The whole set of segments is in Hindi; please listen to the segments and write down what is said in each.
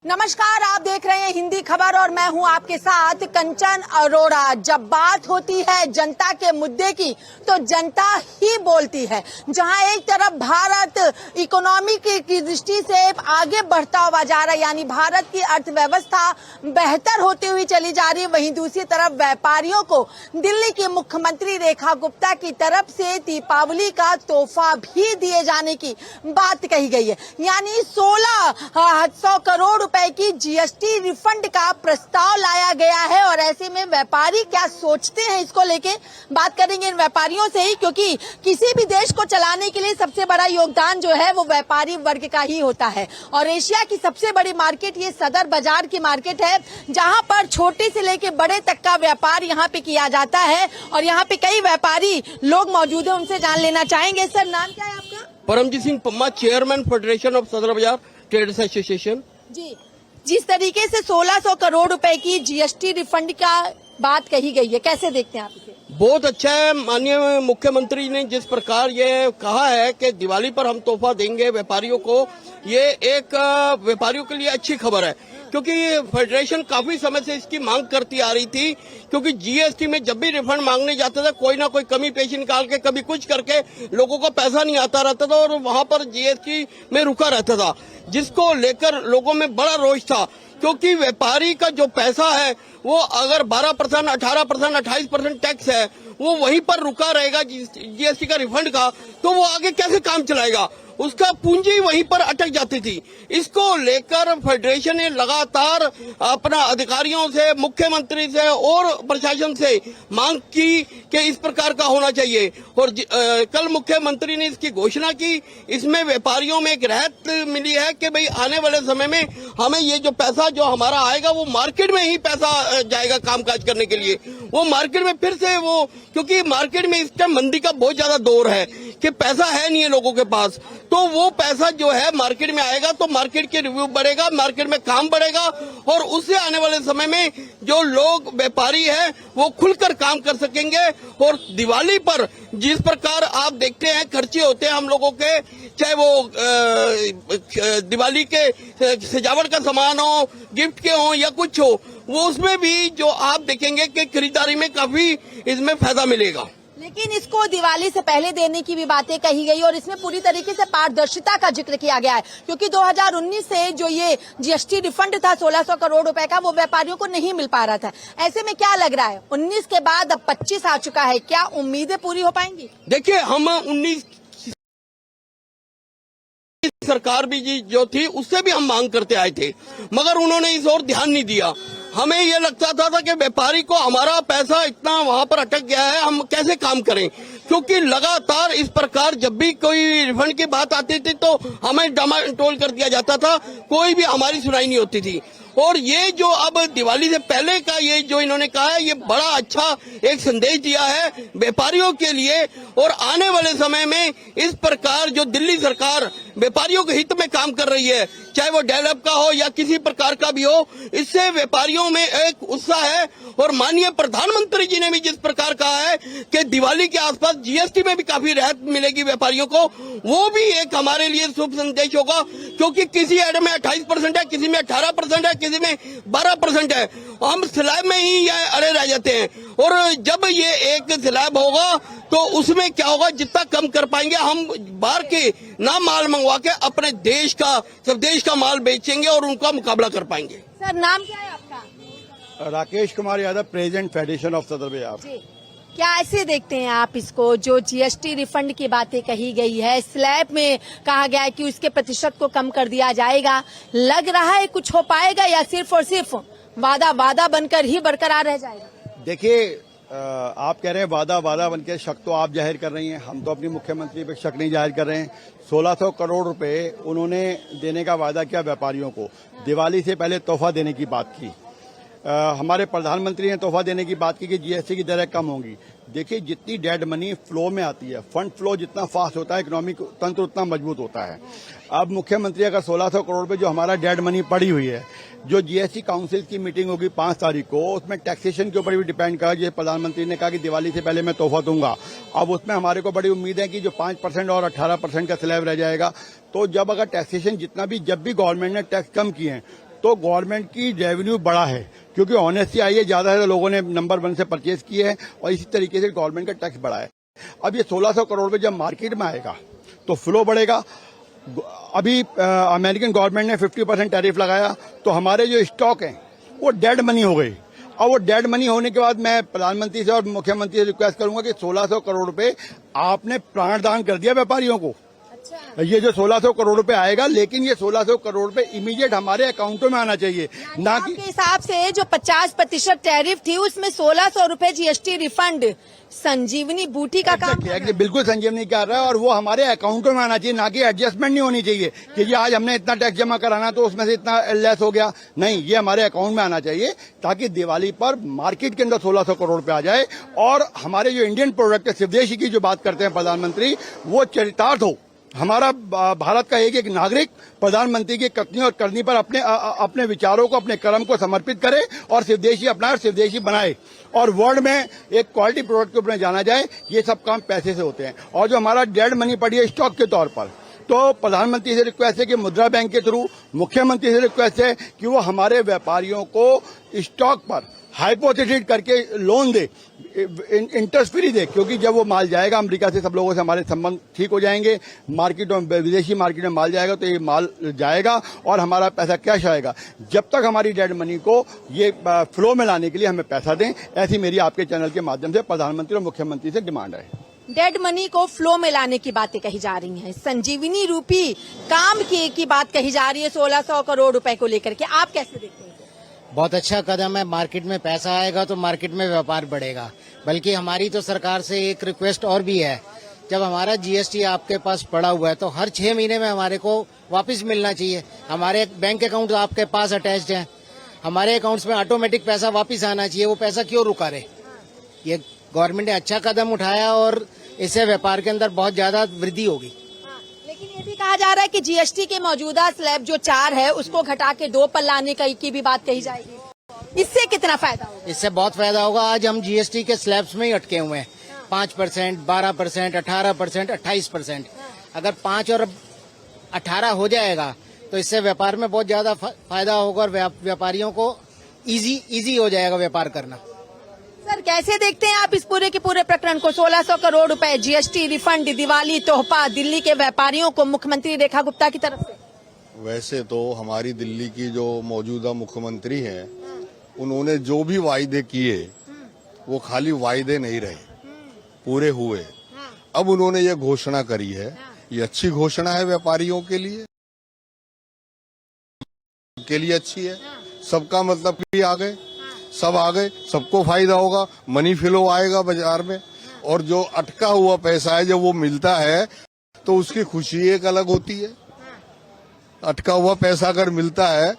नमस्कार, आप देख रहे हैं हिंदी खबर और मैं हूं आपके साथ कंचन अरोड़ा। जब बात होती है जनता के मुद्दे की तो जनता ही बोलती है। जहां एक तरफ भारत इकोनॉमी की दृष्टि से आगे बढ़ता हुआ जा रहा है, यानी भारत की अर्थव्यवस्था बेहतर होती हुई चली जा रही है, वहीं दूसरी तरफ व्यापारियों को दिल्ली की मुख्यमंत्री रेखा गुप्ता की तरफ से दीपावली का तोहफा भी दिए जाने की बात कही गई है। यानी 1600 करोड़ रुपए की जीएसटी रिफंड का प्रस्ताव लाया गया है और ऐसे में व्यापारी क्या सोचते हैं इसको लेके बात करेंगे इन व्यापारियों से ही, क्योंकि किसी भी देश को चलाने के लिए सबसे बड़ा योगदान जो है वो व्यापारी वर्ग का ही होता है। और एशिया की सबसे बड़ी मार्केट ये सदर बाजार की मार्केट है, जहां पर छोटे से लेके बड़े तक का व्यापार यहाँ पे किया जाता है और यहाँ पे कई व्यापारी लोग मौजूद है, उनसे जान लेना चाहेंगे। सर, नाम क्या है आपका? Paramjeet Singh Pamma, chairman federation of Sadar Bazaar traders association. जी, जिस तरीके से 1600 करोड़ रुपए की जीएसटी रिफंड का बात कही गई है, कैसे देखते हैं आप इसे? बहुत अच्छा है। माननीय मुख्यमंत्री ने जिस प्रकार ये कहा है कि दिवाली पर हम तोहफा देंगे व्यापारियों को, ये एक व्यापारियों के लिए अच्छी खबर है, क्योंकि फेडरेशन काफी समय से इसकी मांग करती आ रही थी। क्योंकि जीएसटी में जब भी रिफंड मांगने जाते थे, कोई ना कोई कमी पेशी निकाल के कभी कुछ करके लोगों को पैसा नहीं आता रहता था और वहां पर जीएसटी में रुका रहता था, जिसको लेकर लोगों में बड़ा रोष था। क्योंकि व्यापारी का जो पैसा है वो अगर 12%, 18%, 28% टैक्स है, वो वहीं पर रुका रहेगा जीएसटी का रिफंड का, तो वो आगे कैसे काम चलाएगा? उसका पूंजी वहीं पर अटक जाती थी। इसको लेकर फेडरेशन ने लगातार अपना अधिकारियों से, मुख्यमंत्री से और प्रशासन से मांग की कि इस प्रकार का होना चाहिए। और कल मुख्यमंत्री ने इसकी घोषणा की। इसमें व्यापारियों में एक राहत मिली है कि भाई आने वाले समय में हमें ये जो पैसा जो हमारा आएगा वो मार्केट में ही पैसा जाएगा कामकाज करने के लिए। वो मार्केट में फिर से वो, क्योंकि मार्केट में इस टाइम मंदी का बहुत ज्यादा दौर है कि पैसा है नहीं है लोगों के पास, तो वो पैसा जो है मार्केट में आएगा तो मार्केट के रिव्यू बढ़ेगा, मार्केट में काम बढ़ेगा और उससे आने वाले समय में जो लोग व्यापारी है वो खुलकर काम कर सकेंगे। और दिवाली पर जिस प्रकार आप देखते हैं खर्चे होते हैं हम लोगों के, चाहे वो दिवाली के सजावट का सामान हो, गिफ्ट के हो या कुछ हो, वो उसमें भी जो आप देखेंगे कि खरीदारी में काफी इसमें फायदा मिलेगा। लेकिन इसको दिवाली से पहले देने की भी बातें कही गई और इसमें पूरी तरीके से पारदर्शिता का जिक्र किया गया है, क्योंकि 2019 से जो ये जीएसटी रिफंड था 1600 करोड़ रुपए का, वो व्यापारियों को नहीं मिल पा रहा था। ऐसे में क्या लग रहा है, 19 के बाद अब 25 आ चुका है, क्या उम्मीदें पूरी हो पाएंगी? देखिए, हम 19 सरकार भी जो थी उससे भी हम मांग करते आए थे, मगर उन्होंने इस ओर ध्यान नहीं दिया। हमें ये लगता था कि व्यापारी को हमारा पैसा इतना वहां पर अटक गया है, हम कैसे काम करें, क्योंकि लगातार इस प्रकार जब भी कोई रिफंड की बात आती थी तो हमें डामाडोल कर दिया जाता था, कोई भी हमारी सुनाई नहीं होती थी। और ये जो अब दिवाली से पहले का ये जो इन्होंने कहा है, ये बड़ा अच्छा एक संदेश दिया है व्यापारियों के लिए। और आने वाले समय में इस प्रकार जो दिल्ली सरकार व्यापारियों के हित में काम कर रही है, चाहे वो डेवलप का हो या किसी प्रकार का भी हो, इससे व्यापारियों में एक उत्साह है। और माननीय प्रधानमंत्री जी ने भी जिस प्रकार कहा है कि दिवाली के आसपास जीएसटी में भी काफी राहत मिलेगी व्यापारियों को, वो भी एक हमारे लिए शुभ संदेश होगा। क्योंकि किसी ऐड में 28% है, किसी में 18% है, किसी में 12% है, हम स्लैब में ही अड़े रह जाते हैं। और जब ये एक स्लैब होगा तो उसमें क्या होगा, जितना कम कर पाएंगे हम बाहर के ना माल मंगवा के अपने देश का, सब देश का माल बेचेंगे और उनका मुकाबला कर पाएंगे। सर, नाम क्या है आपका? Rakesh Kumar Yadav, president federation of Sadar बाजार। क्या ऐसे देखते हैं आप इसको, जो जीएसटी रिफंड की बातें कही गई है, स्लैब में कहा गया है कि उसके प्रतिशत को कम कर दिया जाएगा, लग रहा है कुछ हो पाएगा या सिर्फ और सिर्फ वादा बनकर ही बरकरार रह जाएगा? देखिए, आप कह रहे हैं वादा बनकर, शक तो आप जाहिर कर रही हैं, हम तो अपनी मुख्यमंत्री पे शक नहीं जाहिर कर रहे हैं। 1600 करोड़ रुपए उन्होंने देने का वादा किया व्यापारियों को, दिवाली से पहले तोहफा देने की बात की। हमारे प्रधानमंत्री ने तोहफा देने की बात की कि जीएसटी की दरें कम होंगी। देखिए, जितनी डेड मनी फ्लो में आती है, फंड फ्लो जितना फास्ट होता है, इकोनॉमिक तंत्र उतना मजबूत होता है। अब मुख्यमंत्री अगर 1600 करोड़ रुपए जो हमारा डेड मनी पड़ी हुई है, जो जीएसटी काउंसिल की मीटिंग होगी 5 तारीख को, उसमें टैक्सेशन के ऊपर भी डिपेंड करा। जैसे प्रधानमंत्री ने कहा कि दिवाली से पहले मैं तोहफा दूंगा, अब उसमें हमारे को बड़ी उम्मीद है कि जो 5% और 18% का स्लैब रह जाएगा, तो जब अगर टैक्सेशन जितना भी, जब भी गवर्नमेंट ने टैक्स कम किए हैं तो गवर्नमेंट की रेवेन्यू बढ़ा है, क्योंकि ऑनेस्टी आई है, ज्यादा से लोगों ने नंबर 1 से परचेज किए हैं और इसी तरीके से गवर्नमेंट का टैक्स बढ़ा है। अब ये 1600 करोड़ रुपए जब मार्केट में आएगा तो फ्लो बढ़ेगा। अभी अमेरिकन गवर्नमेंट ने 50% टैरिफ लगाया, तो हमारे जो स्टॉक हैं वो डेड मनी हो गई। और वो डेड मनी होने के बाद मैं प्रधानमंत्री से और मुख्यमंत्री से रिक्वेस्ट करूंगा कि 1600 करोड़ रुपए आपने प्राणदान कर दिया व्यापारियों को। ये जो 1600 करोड़ रुपए आएगा, लेकिन ये 1600 करोड़ रुपए इमीडिएट हमारे अकाउंटों में आना चाहिए, ना कि आपके हिसाब से जो 50% टैरिफ थी उसमें 1600 रुपए जीएसटी रिफंड संजीवनी बूटी का काम कर रहा है। बिल्कुल संजीवनी कर रहा है और वो हमारे अकाउंटों में आना चाहिए, ना कि एडजस्टमेंट नहीं होनी चाहिए कि जी आज हमने इतना टैक्स जमा कराना तो उसमें से इतना लेस हो गया। नहीं, ये हमारे अकाउंट में आना चाहिए ताकि दिवाली पर मार्केट के अंदर 1600 करोड़ रुपए आ जाए और हमारे जो इंडियन प्रोडक्ट है, स्वदेशी की जो बात करते हैं प्रधानमंत्री, वो चरितार्थ हो। हमारा भारत का एक नागरिक प्रधानमंत्री की कथनी और करनी पर अपने विचारों को, अपने कर्म को समर्पित करे और स्वदेशी अपनाए और स्वदेशी बनाए और वर्ल्ड में एक क्वालिटी प्रोडक्ट के ऊपर जाना जाए। ये सब काम पैसे से होते हैं। और जो हमारा डेड मनी पड़ी है स्टॉक के तौर पर, तो प्रधानमंत्री से रिक्वेस्ट है कि मुद्रा बैंक के थ्रू, मुख्यमंत्री से रिक्वेस्ट है कि वो हमारे व्यापारियों को स्टॉक पर हाइपोथेटिक करके लोन दे, इंटरेस्ट फ्री दे, क्योंकि जब वो माल जाएगा अमेरिका से, सब लोगों से हमारे संबंध ठीक हो जाएंगे, मार्केटों में, विदेशी मार्केट में माल जाएगा तो ये माल जाएगा और हमारा पैसा कैश आएगा। जब तक हमारी डेड मनी को ये फ्लो में लाने के लिए हमें पैसा दें, ऐसी मेरी आपके चैनल के माध्यम से प्रधानमंत्री और मुख्यमंत्री से डिमांड है। डेड मनी को फ्लो में लाने की बातें कही जा रही हैं, संजीवनी रूपी काम की बात कही जा रही है 1600 करोड़ रुपए को लेकर के, आप कैसे देखते हैं? बहुत अच्छा कदम है। मार्केट में पैसा आएगा तो मार्केट में व्यापार बढ़ेगा। बल्कि हमारी तो सरकार से एक रिक्वेस्ट और भी है, जब हमारा जीएसटी आपके पास पड़ा हुआ है तो हर 6 महीने में हमारे को वापस मिलना चाहिए। हमारे बैंक अकाउंट आपके पास अटैच्ड हैं, हमारे अकाउंट्स में ऑटोमेटिक पैसा वापस आना चाहिए। वो पैसा क्यों रुका रहे? ये गवर्नमेंट ने अच्छा कदम उठाया और इससे व्यापार के अंदर बहुत ज्यादा वृद्धि होगी। लेकिन ये भी कहा जा रहा है कि जीएसटी के मौजूदा स्लैब जो 4 है उसको घटा के 2 पर लाने की भी बात कही जाएगी। इससे कितना फायदा होगा? इससे बहुत फायदा होगा। आज हम जीएसटी के स्लैब्स में ही अटके हुए हैं, 5%, 12%, 18%, 28%। अगर 5 और 18 हो जाएगा तो इससे व्यापार में बहुत ज्यादा फायदा होगा और व्यापारियों को इजी हो जाएगा व्यापार करना। सर, कैसे देखते हैं आप इस पूरे के पूरे प्रकरण को? 1600 करोड़ रुपए जीएसटी रिफंड, दिवाली तोहफा दिल्ली के व्यापारियों को मुख्यमंत्री रेखा गुप्ता की तरफ से। वैसे तो हमारी दिल्ली की जो मौजूदा मुख्यमंत्री हैं, उन्होंने जो भी वायदे किए वो खाली वायदे नहीं रहे, पूरे हुए। अब उन्होंने ये घोषणा करी है, ये अच्छी घोषणा है व्यापारियों के लिए अच्छी है। सबका मतलब भी आ गए, सब आ गए, सबको फायदा होगा, मनी फ्लो आएगा बाजार में। और जो अटका हुआ पैसा है जब वो मिलता है तो उसकी खुशी एक अलग होती है। अटका हुआ पैसा अगर मिलता है,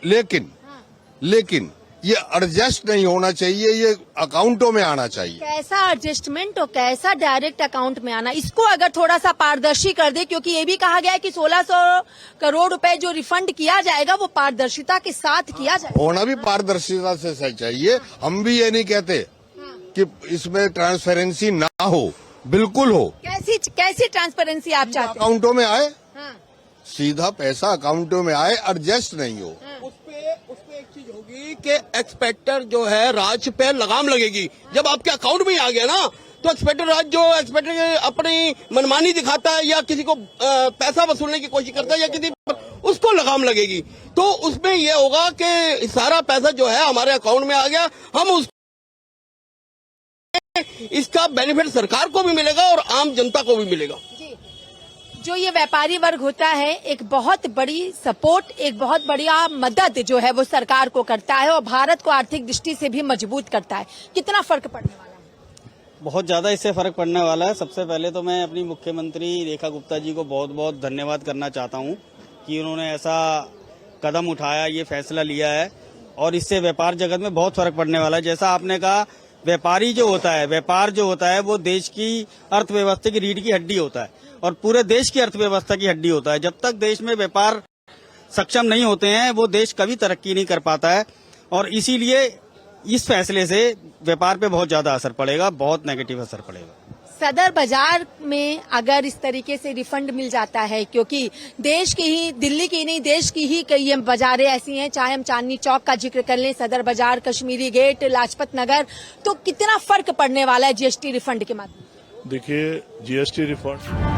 लेकिन ये एडजस्ट नहीं होना चाहिए, ये अकाउंटों में आना चाहिए। कैसा एडजस्टमेंट और कैसा डायरेक्ट अकाउंट में आना, इसको अगर थोड़ा सा पारदर्शी कर दे, क्योंकि ये भी कहा गया है कि 1600 करोड़ रुपए जो रिफंड किया जाएगा वो पारदर्शिता के साथ किया जाएगा। होना भी पारदर्शिता से चाहिए। हम भी ये नहीं कहते कि इसमें ट्रांसपेरेंसी ना हो, बिल्कुल हो। कैसी ट्रांसपेरेंसी आप चाहते हैं? अकाउंटों में आए, सीधा पैसा अकाउंटों में आए, एडजस्ट नहीं हो। उसपे एक चीज होगी कि एक्सपेक्टर जो है राज पे लगाम लगेगी। जब आपके अकाउंट में आ गया ना, तो एक्सपेक्टर अपनी मनमानी दिखाता है या किसी को पैसा वसूलने की कोशिश करता है या किसी उसको लगाम लगेगी। तो उसमें यह होगा कि सारा पैसा जो है हमारे अकाउंट में आ गया, हम इसका बेनिफिट सरकार को भी मिलेगा और आम जनता को भी मिलेगा। जो ये व्यापारी वर्ग होता है, एक बहुत बड़ी सपोर्ट, एक बहुत बढ़िया मदद जो है वो सरकार को करता है और भारत को आर्थिक दृष्टि से भी मजबूत करता है। कितना फर्क पड़ने वाला है? बहुत ज्यादा इससे फर्क पड़ने वाला है। सबसे पहले तो मैं अपनी मुख्यमंत्री रेखा गुप्ता जी को बहुत बहुत धन्यवाद करना चाहता हूं कि उन्होंने ऐसा कदम उठाया, ये फैसला लिया है और इससे व्यापार जगत में बहुत फर्क पड़ने वाला है। जैसा आपने कहा, व्यापार जो होता है वो देश की अर्थव्यवस्था की रीढ़ की हड्डी होता है और पूरे देश की अर्थव्यवस्था की हड्डी होता है। जब तक देश में व्यापार सक्षम नहीं होते हैं वो देश कभी तरक्की नहीं कर पाता है और इसीलिए इस फैसले से व्यापार पे बहुत ज्यादा असर पड़ेगा, बहुत नेगेटिव असर पड़ेगा। सदर बाजार में अगर इस तरीके से रिफंड मिल जाता है, क्योंकि देश की ही, दिल्ली की नहीं, देश की ही कई बाजारें ऐसी हैं, चाहे हम चांदनी चौक का जिक्र कर लें, सदर बाजार, कश्मीरी गेट, लाजपत नगर, तो कितना फर्क पड़ने वाला है जीएसटी रिफंड के माध्यम से? देखिए, जीएसटी रिफंड